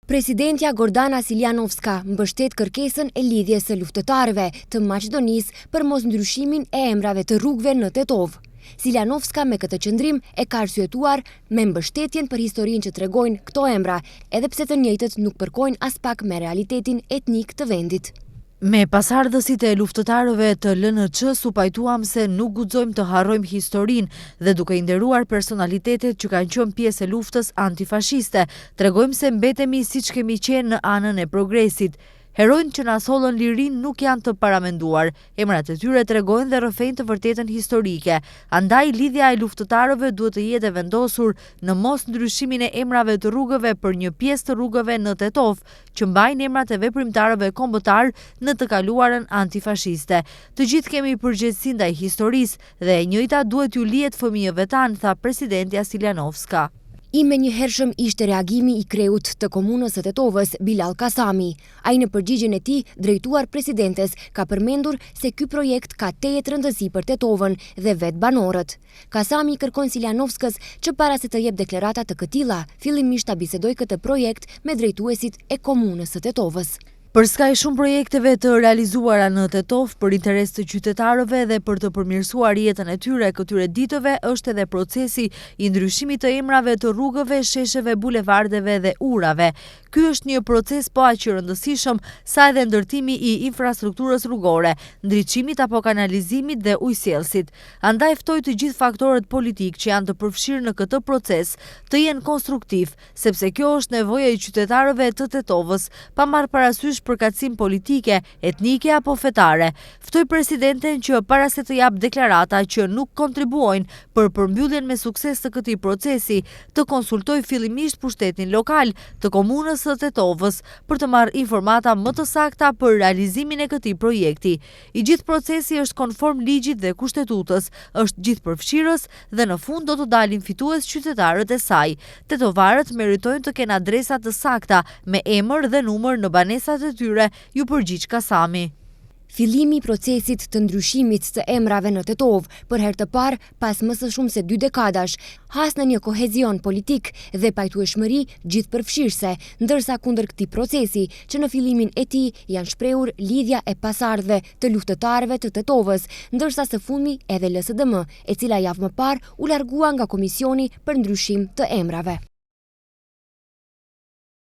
Presidentja Gordana Siljanovska mbështet kërkesën e lidhjes së luftëtarëve të Maqedonisë për mosndryshimin e emrave të rrugëve në Tetov. Siljanovska me këtë qëndrim e ka arsyetuar me mbështetjen për historinë që tregojnë këto emra, edhe pse të njëjtët nuk përkojnë as pak me realitetin etnik të vendit. Me pasardhësit e luftëtarëve të LNÇ su pajtuam se nuk guxojmë të harrojmë historinë dhe duke i nderuar personalitetet që kanë qenë pjesë e luftës antifashiste, tregojmë se mbetemi siç kemi qenë në anën e progresit. Herojnë që na sollën lirinë nuk janë të paramenduar, emrat e tyre tregojnë dhe rrëfejnë të vërtetën historike. Andaj lidhja e luftëtarëve duhet të jetë e vendosur në mos ndryshimin e emrave të rrugëve për një pjesë të rrugëve në Tetov, që mbajnë emrat e veprimtarëve kombëtar në të kaluarën antifashiste. Të gjithë kemi përgjegjësi ndaj historisë dhe e njëjta duhet ju lihet fëmijëve tanë, tha presidentja Siljanovska. I menjëhershëm ishte reagimi i kreut të komunës së Tetovës, Bilal Kasami. Ai në përgjigjen e tij drejtuar presidentes ka përmendur se ky projekt ka tejet rëndësi për Tetovën dhe vetë banorët. Kasami kërkon Siljanovskës që para se të jep deklarata të këtilla, fillimisht ta bisedoj këtë projekt me drejtuesit e komunës së Tetovës. Për skaj shumë projekteve të realizuara në Tetov për interes të qytetarëve dhe për të përmirësuar jetën e tyre këtyre ditëve është edhe procesi i ndryshimit të emrave të rrugëve, shesheve, bulevardeve dhe urave. Ky është një proces po aq i rëndësishëm sa edhe ndërtimi i infrastrukturës rrugore, ndriçimit apo kanalizimit dhe ujësjellësit. Andaj ftoj të gjithë faktorët politik që janë të përfshirë në këtë proces të jenë konstruktiv, sepse kjo është nevoja e qytetarëve të Tetovës, pa marrë parasysh përkatësim politike, etnike apo fetare. Ftoi presidenten që para se të jap deklarata që nuk kontribuojnë për përmbylljen me sukses të këtij procesi, të konsultoj fillimisht pushtetin lokal të komunës së Tetovës për të marrë informata më të sakta për realizimin e këtij projekti. I gjithë procesi është konform ligjit dhe kushtetutës, është gjithëpërfshirës dhe në fund do të dalin fitues qytetarët e saj. Tetovarët meritojnë të kenë adresa të sakta me emër dhe numër në banesat e tyre, ju përgjigj Kasami. Fillimi i procesit të ndryshimit të emrave në Tetov, për herë të parë pas më së shumë se 2 dekadash, has në një kohezion politik dhe pajtueshmëri gjithëpërfshirëse, ndërsa kundër këtij procesi, që në fillimin e tij janë shprehur lidhja e pasardhëve të luftëtarëve të Tetovës, ndërsa së fundmi edhe LSDM, e cila javë më parë u largua nga komisioni për ndryshim të emrave.